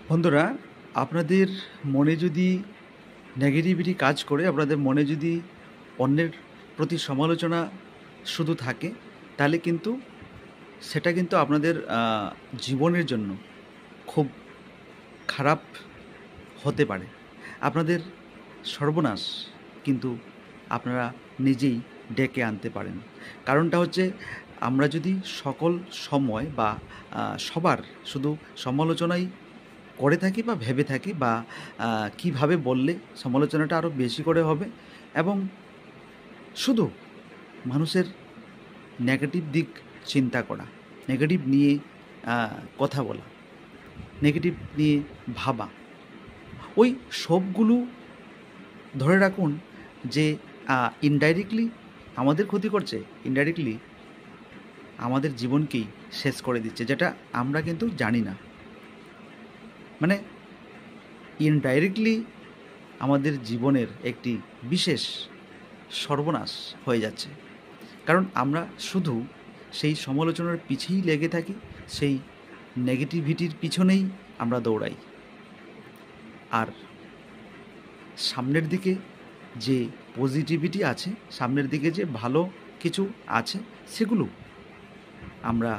বন্ধুরা, আপনাদের মনে যদি নেগেটিভিটি কাজ করে, আপনাদের মনে যদি অন্যের প্রতি সমালোচনা শুধু থাকে, তাহলে কিন্তু সেটা কিন্তু আপনাদের জীবনের জন্য খুব খারাপ হতে পারে। আপনাদের সর্বনাশ কিন্তু আপনারা নিজেই ডেকে আনতে পারেন। কারণটা হচ্ছে, আমরা যদি সকল সময় বা সবার শুধু সমালোচনাই করে থাকি বা ভেবে থাকি, বা কীভাবে বললে সমালোচনাটা আরও বেশি করে হবে, এবং শুধু মানুষের নেগেটিভ দিক চিন্তা করা, নেগেটিভ নিয়ে কথা বলা, নেগেটিভ নিয়ে ভাবা, ওই সবগুলো ধরে রাখুন যে ইনডাইরেক্টলি আমাদের ক্ষতি করছে, ইনডাইরেক্টলি আমাদের জীবনকেই শেষ করে দিচ্ছে, যেটা আমরা কিন্তু জানি না। মানে ইনডাইরেক্টলি আমাদের জীবনের একটি বিশেষ সর্বনাশ হয়ে যাচ্ছে, কারণ আমরা শুধু সেই সমালোচনার পিছেই লেগে থাকি, সেই নেগেটিভিটির পিছনেই আমরা দৌড়াই। আর সামনের দিকে যে পজিটিভিটি আছে, সামনের দিকে যে ভালো কিছু আছে, সেগুলো আমরা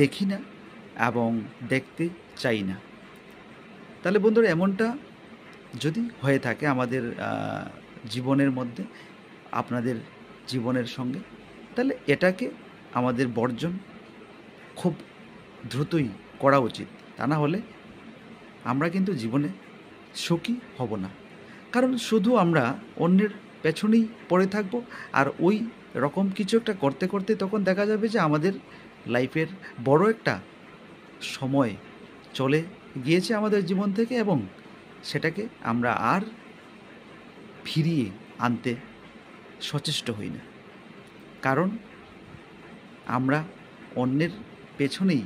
দেখি না এবং দেখতে চাই না। তাহলে বন্ধুরা, এমনটা যদি হয়ে থাকে আমাদের জীবনের মধ্যে, আপনাদের জীবনের সঙ্গে, তাহলে এটাকে আমাদের বর্জন খুব দ্রুতই করা উচিত। তা না হলে আমরা কিন্তু জীবনে সুখী হব না। কারণ শুধু আমরা অন্যের পেছনেই পড়ে থাকব, আর ওই রকম কিছু একটা করতে করতে তখন দেখা যাবে যে আমাদের লাইফের বড় একটা সময় চলে গিয়েছে আমাদের জীবন থেকে, এবং সেটাকে আমরা আর ফিরিয়ে আনতে সচেষ্ট হই না। কারণ আমরা অন্যের পেছনেই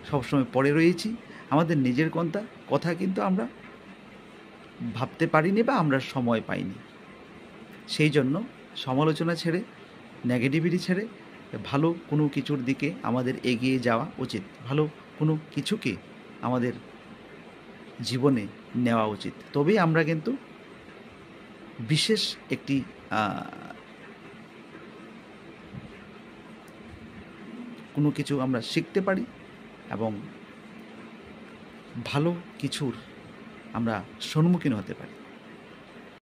সবসময় পড়ে রয়েছি, আমাদের নিজের কথা কিন্তু আমরা ভাবতে পারিনি বা আমরা সময় পাইনি। সেই জন্য সমালোচনা ছেড়ে, নেগেটিভিটি ছেড়ে ভালো কোনো কিছুর দিকে আমাদের এগিয়ে যাওয়া উচিত। ভালো কোনো কিছুকে আমাদের জীবনে নেওয়া উচিত। তবেই আমরা কিন্তু বিশেষ একটি কোনো কিছু আমরা শিখতে পারি, এবং ভালো কিছুর আমরা সম্মুখীন হতে পারি।